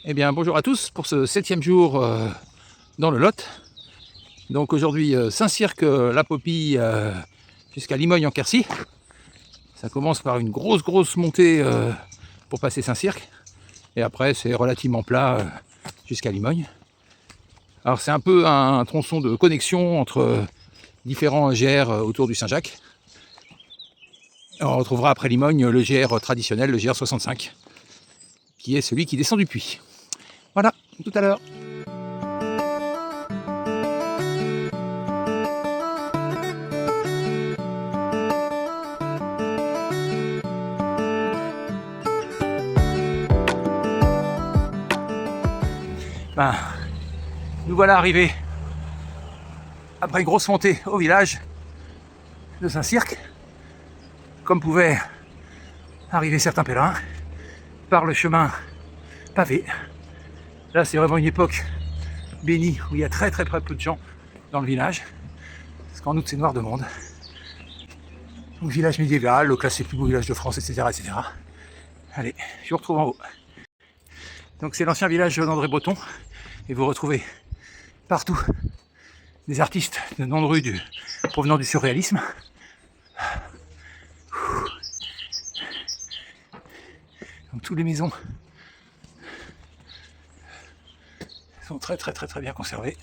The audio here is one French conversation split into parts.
Eh bien bonjour à tous pour ce 7e jour dans le Lot. Donc aujourd'hui Saint-Cirq-la-Popie jusqu'à Limogne en Quercy. Ça commence par une grosse montée pour passer Saint-Cirq. Et après c'est relativement plat jusqu'à Limogne. Alors c'est un peu un tronçon de connexion entre différents GR autour du Saint-Jacques. On retrouvera après Limogne le GR traditionnel, le GR 65, qui est celui qui descend du puits. Voilà, tout à l'heure. Ben, nous voilà arrivés après une grosse montée au village de Saint-Cirq, comme pouvaient arriver certains pèlerins par le chemin pavé. Là c'est vraiment une époque bénie où il y a très peu de gens dans le village, parce qu'en août c'est noir de monde. Donc village médiéval, classé plus beau village de France, etc. Allez, je vous retrouve en haut. Donc c'est l'ancien village d'André Breton, et vous retrouvez partout des artistes de noms de rue provenant du surréalisme. Donc toutes les maisons sont très bien conservées.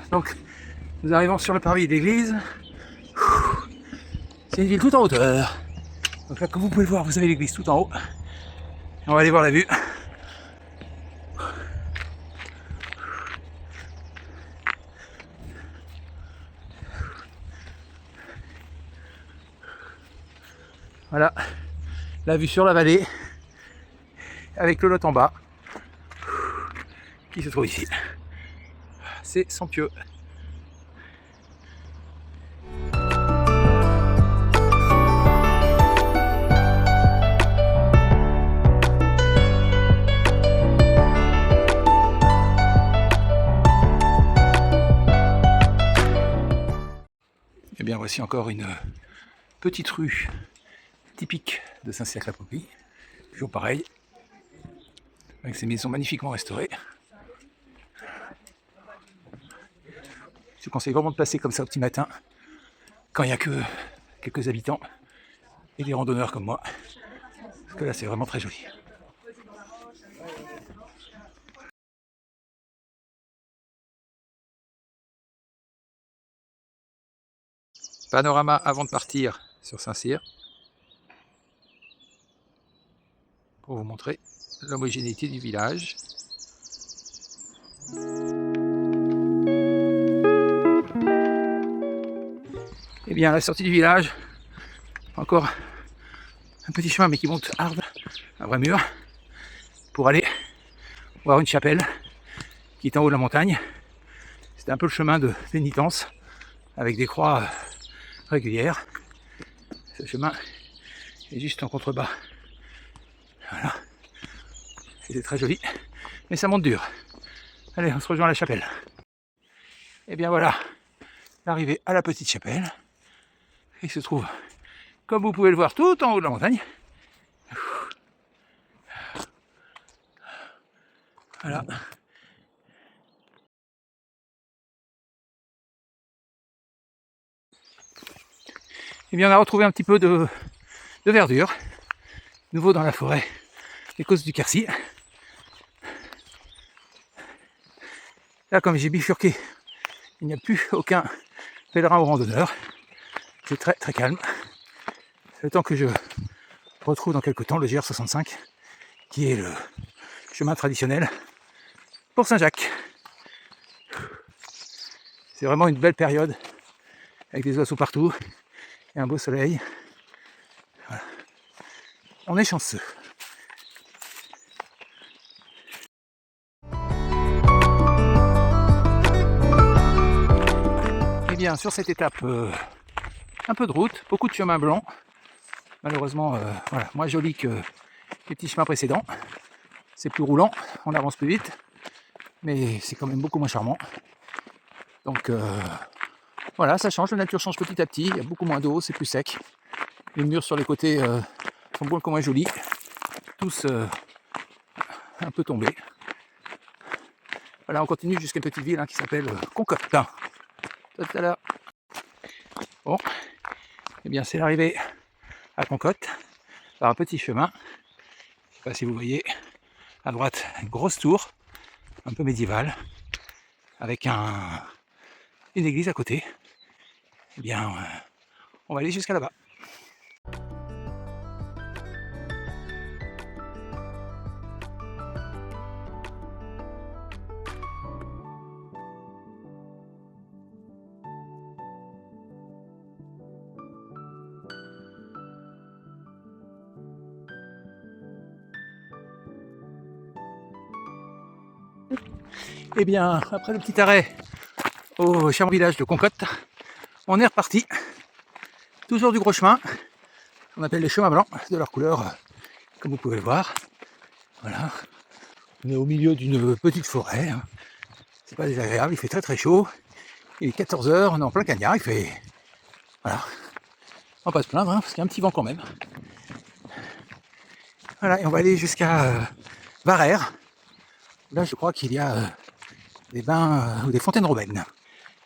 Donc nous arrivons sur le parvis d'église. C'est une ville tout en hauteur. Donc là, comme vous pouvez le voir, vous avez l'église tout en haut. Et on va aller voir la vue. Voilà, la vue sur la vallée, avec le Lot en bas, qui se trouve ici. C'est somptueux. Et bien voici encore une petite rue typique de Saint-Cirq-la-Popie, toujours pareil, avec ces maisons magnifiquement restaurées. Je vous conseille vraiment de passer comme ça au petit matin, quand il n'y a que quelques habitants et des randonneurs comme moi, parce que là c'est vraiment très joli. Panorama avant de partir sur Saint-Cirq, pour vous montrer l'homogénéité du village. Et bien à la sortie du village, encore un petit chemin mais qui monte hard, un vrai mur, pour aller voir une chapelle qui est en haut de la montagne. C'est un peu le chemin de pénitence avec des croix régulières. Ce chemin est juste en contrebas. Voilà. C'est très joli, mais ça monte dur. Allez, on se rejoint à la chapelle. Et bien voilà, l'arrivée à la petite chapelle. Il se trouve, comme vous pouvez le voir, tout en haut de la montagne. Voilà. Et bien on a retrouvé un petit peu de verdure, nouveau dans la forêt, les causes du Quercy. Là, comme j'ai bifurqué, il n'y a plus aucun pèlerin ou randonneur. C'est très calme. C'est le temps que je retrouve dans quelques temps le GR 65, qui est le chemin traditionnel pour Saint-Jacques. C'est vraiment une belle période, avec des oiseaux partout et un beau soleil. Voilà. On est chanceux. Et bien sur cette étape, un peu de route, beaucoup de chemins blancs. Malheureusement, voilà, moins joli que les petits chemins précédents. C'est plus roulant, on avance plus vite, mais c'est quand même beaucoup moins charmant. Donc voilà, ça change, la nature change petit à petit, il y a beaucoup moins d'eau, c'est plus sec. Les murs sur les côtés sont beaucoup moins jolis, tous un peu tombés. Voilà, on continue jusqu'à une petite ville qui s'appelle Concotte. Tout à l'heure. Bon, eh bien c'est l'arrivée à Concotte par un petit chemin. Je ne sais pas si vous voyez, à droite, une grosse tour, un peu médiévale, avec une église à côté. Eh bien, on va aller jusqu'à là-bas. Eh bien, après le petit arrêt au charmant village de Concotte, on est reparti. Toujours du gros chemin, qu'on appelle les chemins blancs, de leur couleur, comme vous pouvez le voir. Voilà. On est au milieu d'une petite forêt. C'est pas désagréable, il fait très très chaud. Il est 14h, on est en plein cagnard, il fait... Voilà. On va pas se plaindre, parce qu'il y a un petit vent quand même. Voilà, et on va aller jusqu'à Varère. Là, je crois qu'il y a des bains ou des fontaines romaines.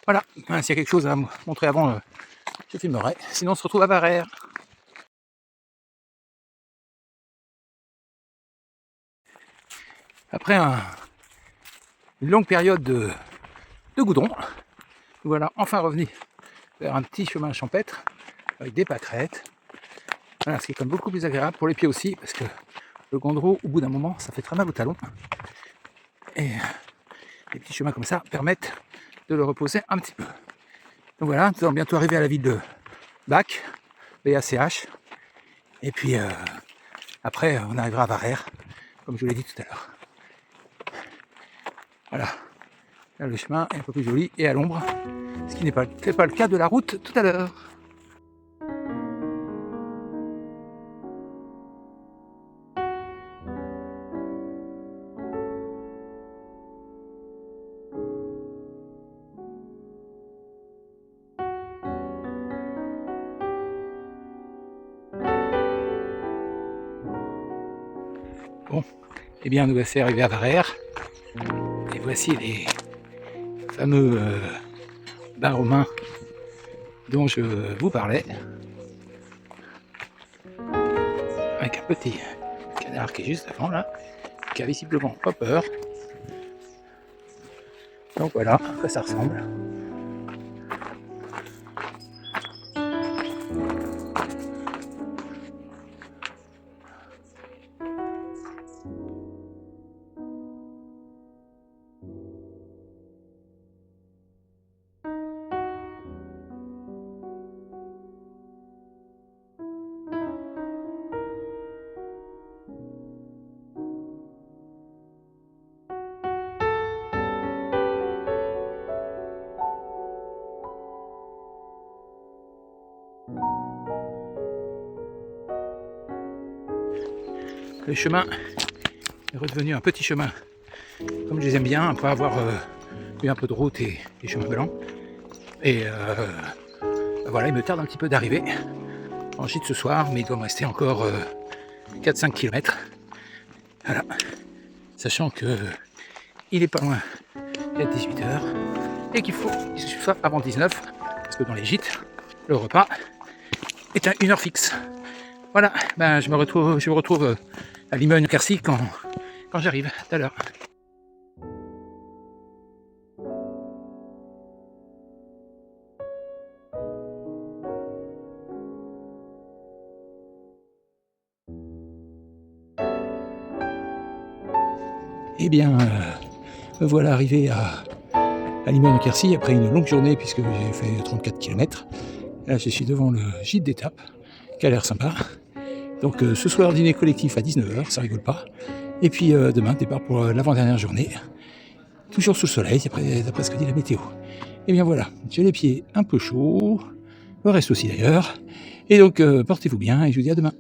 Voilà, s'il y a quelque chose à montrer avant, je filmerai. Sinon, on se retrouve à Varère. Après une longue période de goudron, nous voilà enfin revenus vers un petit chemin champêtre avec des pâquerettes. Voilà, ce qui est comme beaucoup plus agréable pour les pieds aussi, parce que le gondreau, au bout d'un moment, ça fait très mal au talon. Et les petits chemins comme ça permettent de le reposer un petit peu. Donc voilà, nous allons bientôt arriver à la ville de Bac, BACH. Et puis après, on arrivera à Varère, comme je vous l'ai dit tout à l'heure. Voilà. Là, le chemin est un peu plus joli et à l'ombre, ce qui n'était pas le cas de la route tout à l'heure. Bon, eh bien nous voici arrivés à Varère. Et voici les fameux bains romains dont je vous parlais. Avec un petit canard qui est juste devant là, qui a visiblement pas peur. Donc voilà, à quoi ça ressemble. Le chemin est redevenu un petit chemin, comme je les aime bien, après avoir eu un peu de route et des chemins blancs. Et voilà, il me tarde un petit peu d'arriver en gîte ce soir, mais il doit me rester encore 4-5 km. Voilà, sachant que il est pas loin d'être 18h et qu'il faut qu'il soit avant 19, parce que dans les gîtes, le repas est à 1h fixe. Voilà, ben je me retrouve à Limogne-Quercy quand j'arrive tout à l'heure. Eh bien, me voilà arrivé à Limogne-Quercy après une longue journée puisque j'ai fait 34 km. Là, je suis devant le gîte d'étape qui a l'air sympa. Donc ce soir, dîner collectif à 19h, ça rigole pas. Et puis demain, départ pour l'avant-dernière journée. Toujours sous le soleil, d'après ce que dit la météo. Et bien voilà, j'ai les pieds un peu chauds, le reste aussi d'ailleurs. Et donc portez-vous bien et je vous dis à demain.